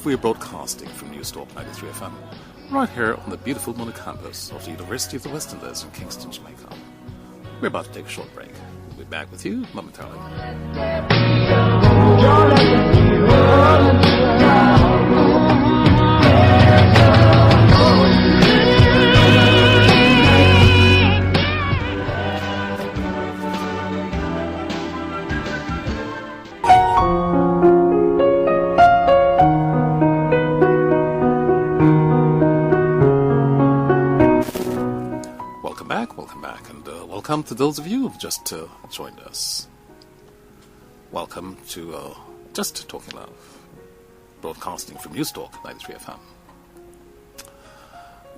We're broadcasting from Newstalk 93 FM, right here on the beautiful Mona campus of the University of the West Indies in Kingston, Jamaica. We're about to take a short break. We'll be back with you momentarily. Welcome to those of you who've just joined us. Welcome to Just Talking Love, broadcasting from Newstalk 93 FM.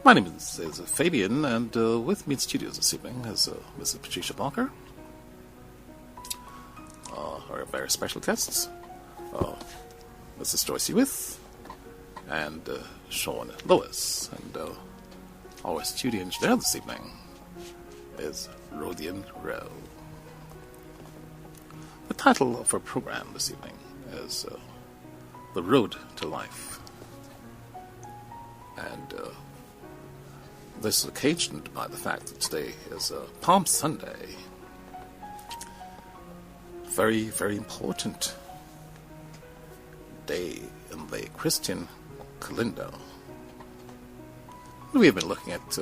My name is Fabian, and with me in studios this evening is Mrs. Patricia Barker, our very special guests, Mrs. Joyce Hewitt, and Sean Lewis, and our studio engineer this evening is Rodian Rowe. The title of our program this evening is The Road to Life. And this is occasioned by the fact that today is Palm Sunday. Very, very important day in the Christian calendar. We have been looking at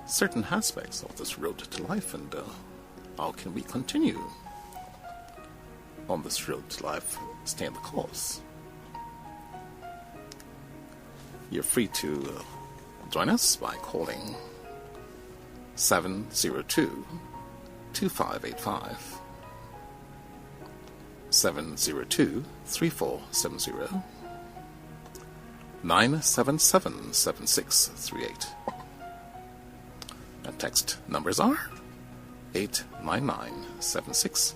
certain aspects of this road to life, and how can we continue on this road to life, stay on the course. You're free to join us by calling 702-2585, 702-3470, 977-7638. And text numbers are 899-7657.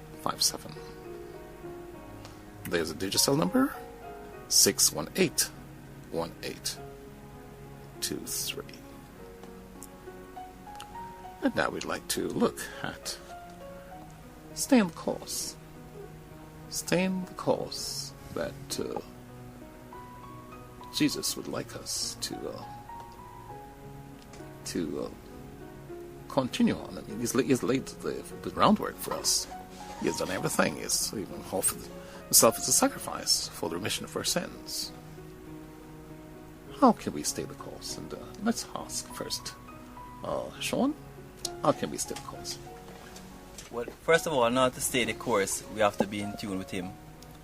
There's a Digicel number 618-1823. And now we'd like to look at stay on the course. Stay in the course that Jesus would like us to continue on. I mean, he's laid the groundwork for us He has done everything. He has even offered himself as a sacrifice for the remission of our sins. How can we stay the course? And let's ask first, Sean, how can we stay the course? Well, first of all, in order to stay the course, we have to be in tune with Him,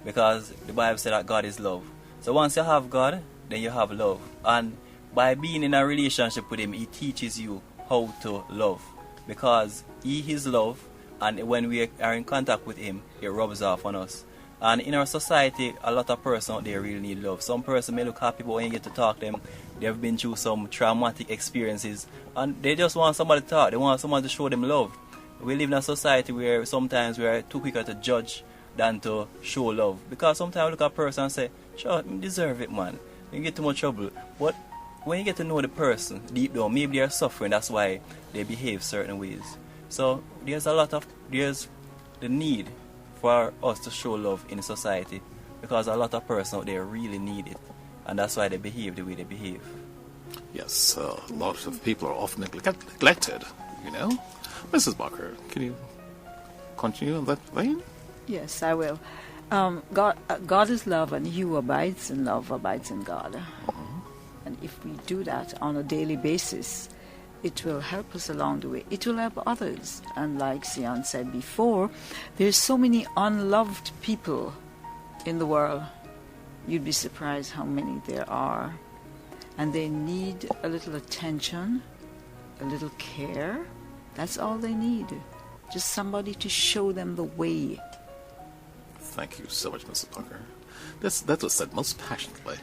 because the Bible said that God is love. So once you have God, then you have love. And by being in a relationship with Him, He teaches you how to love, because He is love, and when we are in contact with Him, it rubs off on us. And in our society, a lot of persons out there really need love. Some person may look happy, but when you get to talk to them, they've been through some traumatic experiences, and they just want somebody to talk. They want someone to show them love. We live in a society where sometimes we are too quicker to judge than to show love. Because sometimes we look at a person and say, sure, you deserve it, man. You get too much trouble. But when you get to know the person deep down, maybe they are suffering, that's why they behave certain ways. So there's the need for us to show love in society, because a lot of persons out there really need it. And that's why they behave the way they behave. Yes, a lot of people are often neglected, you know. Mrs. Barker, can you continue in that vein? Yes, I will. God is love, and He who abides in love abides in God. Mm-hmm. And if we do that on a daily basis, it will help us along the way. It will help others. And like Sion said before, there's so many unloved people in the world. You'd be surprised how many there are. And they need a little attention, a little care. That's all they need. Just somebody to show them the way. Thank you so much, Mrs. Parker. That was said most passionately.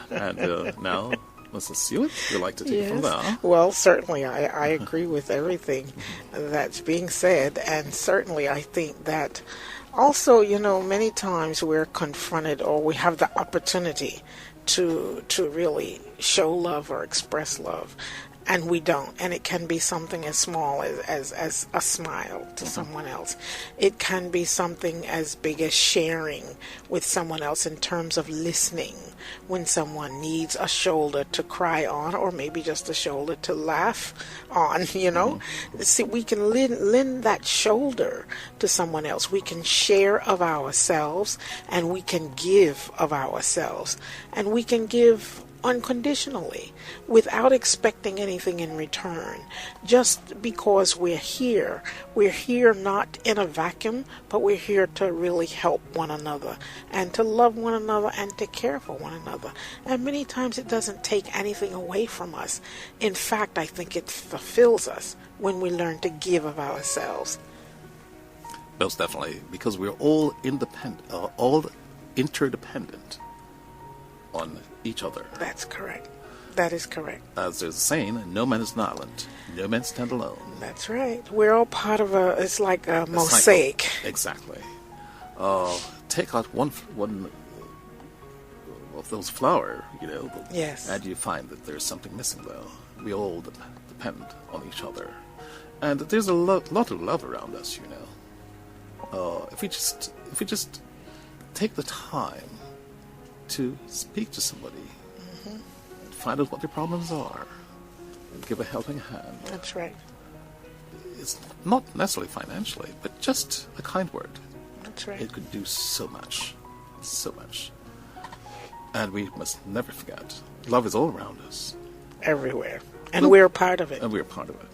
And now, Mrs. Stewart, you'd like to take it from there? Well, certainly I agree with everything that's being said. And certainly I think that also, you know, many times we're confronted, or we have the opportunity to really show love or express love, and we don't. And it can be something as small as a smile to someone else. It can be something as big as sharing with someone else in terms of listening when someone needs a shoulder to cry on, or maybe just a shoulder to laugh on, you know. See, we can lend that shoulder to someone else. We can share of ourselves, and we can give of ourselves, and we can give unconditionally without expecting anything in return, just because we're here not in a vacuum, but we're here to really help one another and to love one another and to care for one another. And many times it doesn't take anything away from us. In fact, I think it fulfills us when we learn to give of ourselves. Most definitely, because we're all independent, all interdependent on each other. That's correct. That is correct. As there's a saying, no man is an island, no man stand alone. That's right. We're all part of it's like a mosaic. Exactly. Take out one of those flowers, you know. Yes. And you find that there's something missing there. We all depend on each other. And there's a lot of love around us, you know. If we just take the time to speak to somebody, find out what their problems are, and give a helping hand. That's right. It's not necessarily financially, but just a kind word. That's right. It could do so much, so much. And we must never forget, love is all around us. Everywhere. And we're a part of it. And we're a part of it.